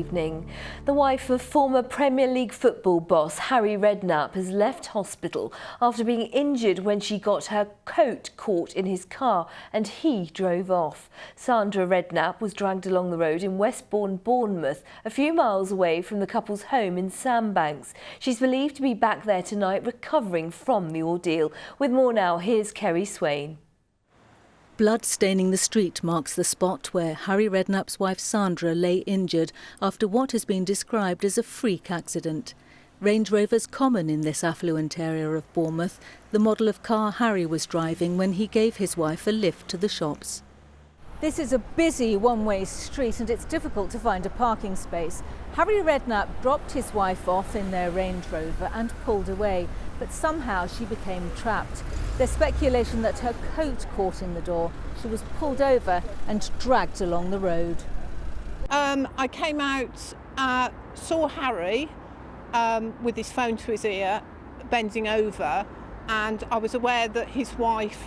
evening. The wife of former Premier League football boss Harry Redknapp has left hospital after being injured when she got her coat caught in his car and he drove off. Sandra Redknapp was dragged along the road in Westbourne, Bournemouth, a few miles away from the couple's home in Sandbanks. She's believed to be back there tonight recovering from the ordeal. With more now, here's Kerry Swain. Blood staining the street marks the spot where Harry Redknapp's wife Sandra lay injured after what has been described as a freak accident. Range Rover's common in this affluent area of Bournemouth, the model of car Harry was driving when he gave his wife a lift to the shops. This is a busy one-way street and it's difficult to find a parking space. Harry Redknapp dropped his wife off in their Range Rover and pulled away, but somehow she became trapped. There's speculation that her coat caught in the door. She was pulled over and dragged along the road. I came out, saw Harry with his phone to his ear, bending over, and I was aware that his wife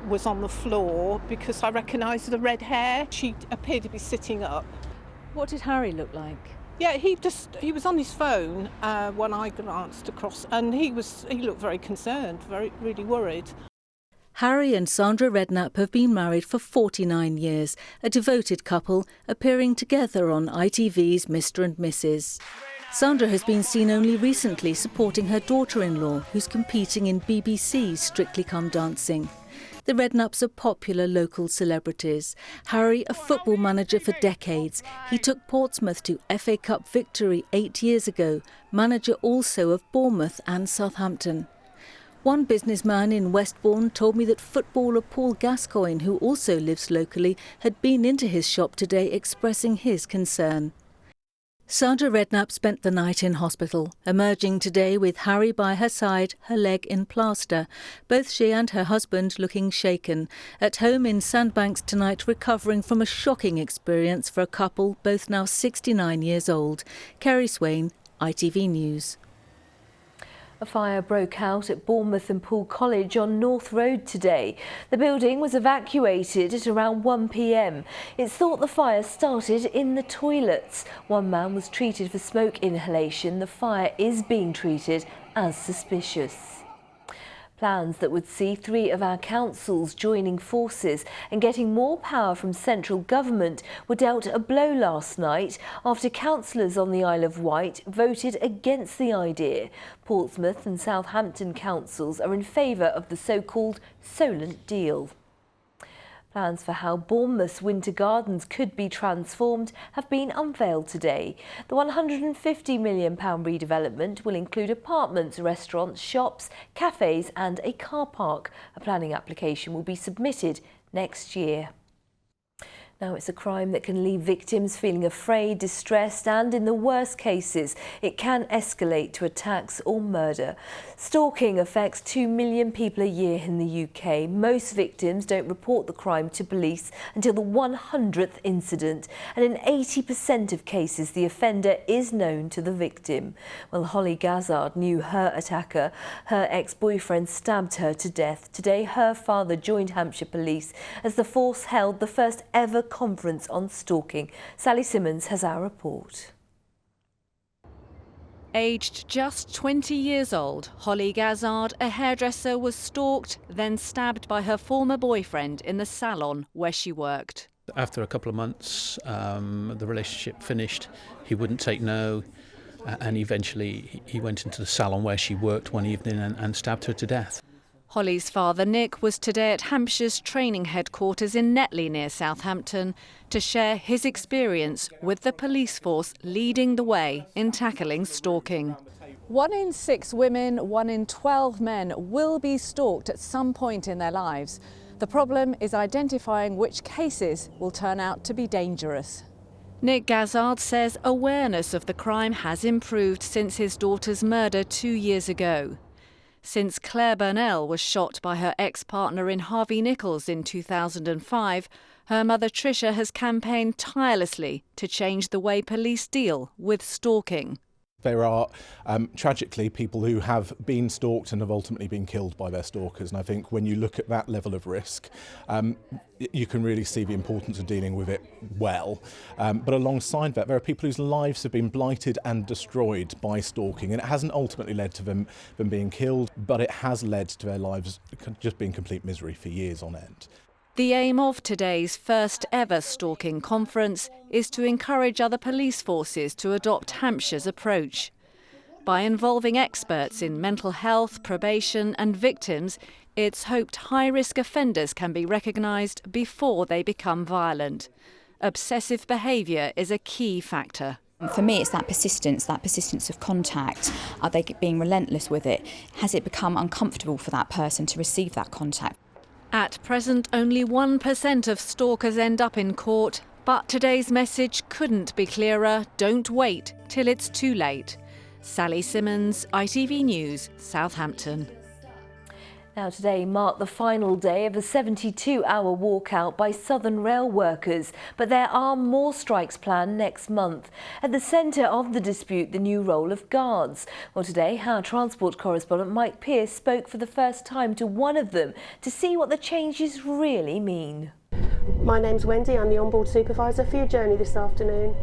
was on the floor because I recognised the red hair. She appeared to be sitting up. What did Harry look like? Yeah, he was on his phone when I glanced across, and he looked very concerned, really worried. Harry and Sandra Redknapp have been married for 49 years, a devoted couple appearing together on ITV's Mr. and Mrs. Sandra has been seen only recently supporting her daughter-in-law, who's competing in BBC's Strictly Come Dancing. The Redknapps are popular local celebrities. Harry, a football manager for decades. He took Portsmouth to FA Cup victory 8 years ago, manager also of Bournemouth and Southampton. One businessman in Westbourne told me that footballer Paul Gascoigne, who also lives locally, had been into his shop today expressing his concern. Sandra Redknapp spent the night in hospital, emerging today with Harry by her side, her leg in plaster. Both she and her husband looking shaken. At home in Sandbanks tonight, recovering from a shocking experience for a couple, both now 69 years old. Kerry Swain, ITV News. A fire broke out at Bournemouth and Poole College on North Road today. The building was evacuated at around 1 p.m. It's thought the fire started in the toilets. One man was treated for smoke inhalation. The fire is being treated as suspicious. Plans that would see 3 of our councils joining forces and getting more power from central government were dealt a blow last night after councillors on the Isle of Wight voted against the idea. Portsmouth and Southampton councils are in favour of the so-called Solent deal. Plans for how Bournemouth's Winter Gardens could be transformed have been unveiled today. The £150 million redevelopment will include apartments, restaurants, shops, cafes and a car park. A planning application will be submitted next year. Now, it's a crime that can leave victims feeling afraid, distressed, and in the worst cases, it can escalate to attacks or murder. Stalking affects 2 million people a year in the UK. Most victims don't report the crime to police until the 100th incident, and in 80% of cases, the offender is known to the victim. Well, Holly Gazzard knew her attacker. Her ex-boyfriend stabbed her to death. Today, her father joined Hampshire Police as the force held the first ever conference on stalking. Sally Simmons has our report. Aged just 20 years old, Holly Gazzard, a hairdresser, was stalked, then stabbed by her former boyfriend in the salon where she worked. After a couple of months, the relationship finished. He wouldn't take no, and eventually he went into the salon where she worked one evening and stabbed her to death. Holly's father, Nick, was today at Hampshire's training headquarters in Netley near Southampton to share his experience with the police force leading the way in tackling stalking. 1 in 6 women, 1 in 12 men will be stalked at some point in their lives. The problem is identifying which cases will turn out to be dangerous. Nick Gazzard says awareness of the crime has improved since his daughter's murder 2 years ago. Since Claire Burnell was shot by her ex-partner in Harvey Nichols in 2005, her mother Tricia has campaigned tirelessly to change the way police deal with stalking. There are, tragically, people who have been stalked and have ultimately been killed by their stalkers. And I think when you look at that level of risk, you can really see the importance of dealing with it well. But alongside that, there are people whose lives have been blighted and destroyed by stalking. And it hasn't ultimately led to them being killed, but it has led to their lives just being complete misery for years on end. The aim of today's first ever stalking conference is to encourage other police forces to adopt Hampshire's approach. By involving experts in mental health, probation and victims, it's hoped high-risk offenders can be recognised before they become violent. Obsessive behaviour is a key factor. For me, it's that persistence of contact. Are they being relentless with it? Has it become uncomfortable for that person to receive that contact? At present, only 1% of stalkers end up in court, but today's message couldn't be clearer. Don't wait till it's too late. Sally Simmons, ITV News, Southampton. Now today marked the final day of a 72-hour walkout by Southern Rail workers, but there are more strikes planned next month. At the centre of the dispute, the new role of guards. Well, today our transport correspondent Mike Pearce spoke for the first time to one of them to see what the changes really mean. My name's Wendy, I'm the onboard supervisor for your journey this afternoon.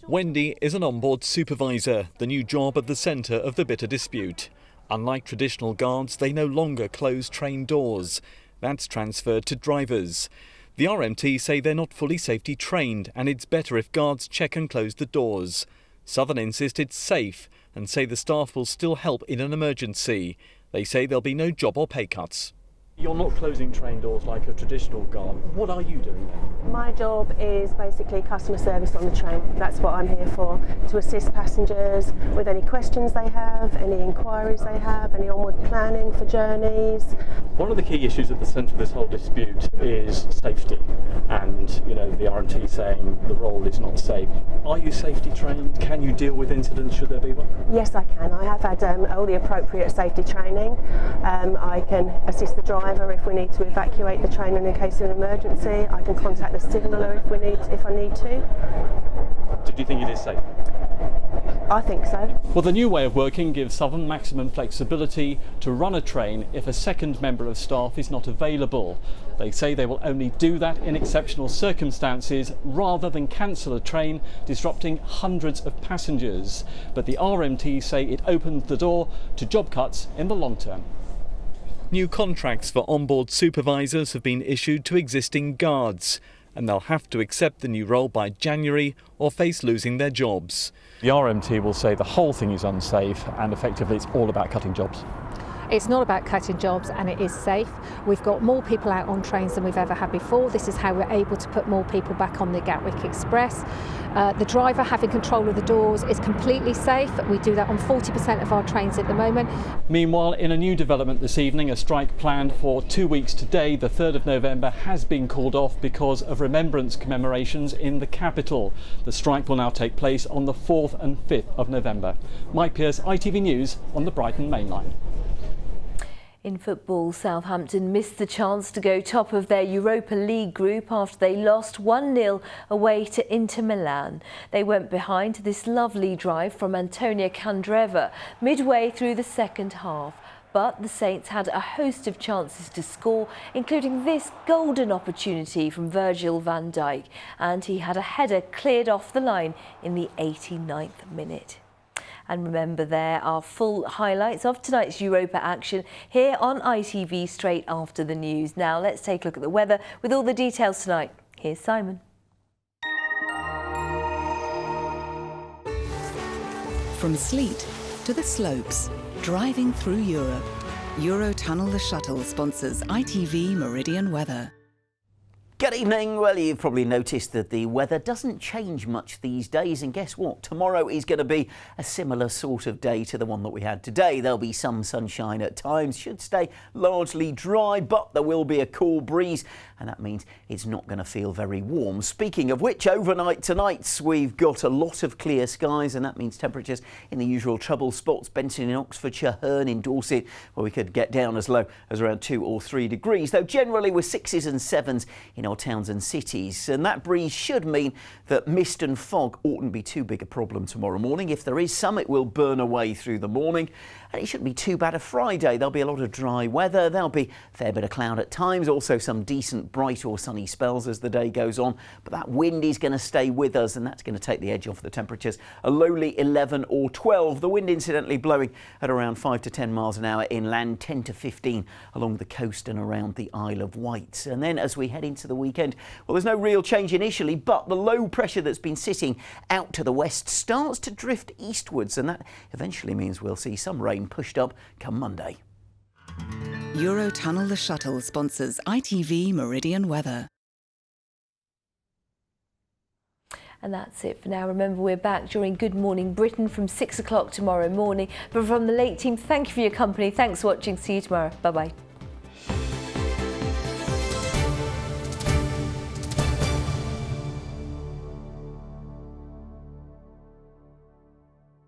Wendy is an onboard supervisor, the new job at the centre of the bitter dispute. Unlike traditional guards, they no longer close train doors. That's transferred to drivers. The RMT say they're not fully safety trained and it's better if guards check and close the doors. Southern insist it's safe and say the staff will still help in an emergency. They say there'll be no job or pay cuts. You're not closing train doors like a traditional guard. What are you doing then? My job is basically customer service on the train. That's what I'm here for, to assist passengers with any questions they have, any inquiries they have, any onward planning for journeys. One of the key issues at the centre of this whole dispute is safety, and the RMT saying the role is not safe. Are you safety trained? Can you deal with incidents should there be one? Yes, I can. I have had all the appropriate safety training. I can assist the driver if we need to evacuate the train in a case of an emergency. I can contact the signaller if I need to. Do you think it is safe? I think so. Well, the new way of working gives Southern maximum flexibility to run a train if a second member of staff is not available. They say they will only do that in exceptional circumstances rather than cancel a train, disrupting hundreds of passengers. But the RMT say it opens the door to job cuts in the long term. New contracts for onboard supervisors have been issued to existing guards, and they'll have to accept the new role by January or face losing their jobs. The RMT will say the whole thing is unsafe and effectively it's all about cutting jobs. It's not about cutting jobs and it is safe. We've got more people out on trains than we've ever had before. This is how we're able to put more people back on the Gatwick Express. The driver having control of the doors is completely safe. We do that on 40% of our trains at the moment. Meanwhile, in a new development this evening, a strike planned for 2 weeks today, the 3rd of November, has been called off because of remembrance commemorations in the capital. The strike will now take place on the 4th and 5th of November. Mike Pearce, ITV News on the Brighton Main Line. In football, Southampton missed the chance to go top of their Europa League group after they lost 1-0 away to Inter Milan. They went behind this lovely drive from Antonia Candreva midway through the second half. But the Saints had a host of chances to score, including this golden opportunity from Virgil van Dijk. And he had a header cleared off the line in the 89th minute. And remember, there are full highlights of tonight's Europa action here on ITV straight after the news. Now let's take a look at the weather with all the details tonight. Here's Simon. From sleet to the slopes, driving through Europe. Eurotunnel the Shuttle sponsors ITV Meridian weather. Good evening. Well, you've probably noticed that the weather doesn't change much these days, and guess what? Tomorrow is going to be a similar sort of day to the one that we had today. There'll be some sunshine at times, should stay largely dry, but there will be a cool breeze, and that means it's not going to feel very warm. Speaking of which, overnight tonight we've got a lot of clear skies, and that means temperatures in the usual trouble spots: Benton in Oxfordshire, Herne in Dorset, where we could get down as low as around 2 or 3 degrees, though generally with 6s and 7s in our towns and cities. And that breeze should mean that mist and fog oughtn't be too big a problem tomorrow morning. If there is some, it will burn away through the morning. And it shouldn't be too bad a Friday. There'll be a lot of dry weather. There'll be a fair bit of cloud at times. Also some decent bright or sunny spells as the day goes on. But that wind is going to stay with us, and that's going to take the edge off the temperatures. A lowly 11 or 12. The wind incidentally blowing at around 5 to 10 miles an hour inland, 10 to 15 along the coast and around the Isle of Wight. And then as we head into the weekend, well, there's no real change initially, but the low pressure that's been sitting out to the west starts to drift eastwards, and that eventually means we'll see some rain pushed up come Monday. Eurotunnel the Shuttle sponsors ITV Meridian Weather. And that's it for now. Remember, we're back during Good Morning Britain from 6 o'clock tomorrow morning. But from the late team, thank you for your company. Thanks for watching. See you tomorrow. Bye-bye.